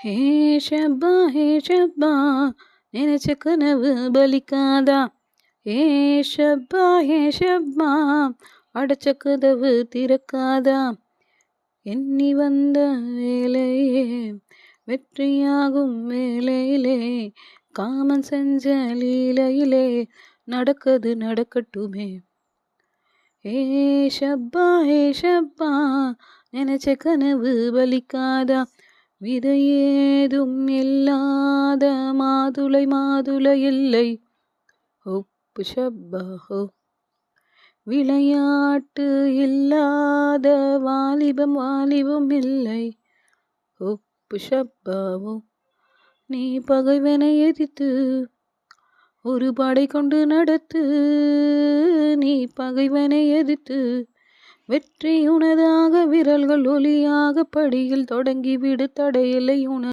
ஹே ஷப்பா நினைச்ச கனவு பலிக்காதா. ஹே ஷப்பா அடைச்ச கதவு திறக்காதா. எண்ணி வந்த வேலையே வெற்றியாகும் வேலையிலே காமன் செஞ்ச லீலையிலே நடக்கட்டுமே. ஹே ஷப்பா நினைச்ச கனவு பலிக்காதா. விதையேதும் இல்லாத மாதுளை இல்லை. ஒப்பு ஷப்பா ஹோ. விளையாட்டு இல்லாத வாலிபம் இல்லை. ஒப்பு ஷப்பாவோ. நீ பகைவனை எதிர்த்து ஒரு படை கொண்டு நடத்து. நீ பகைவனை எதிர்த்து வெற்றி உனதாக. விரல்கள் ஒலியாக படியில் தொடங்கிவிடு தடையில்லை உன.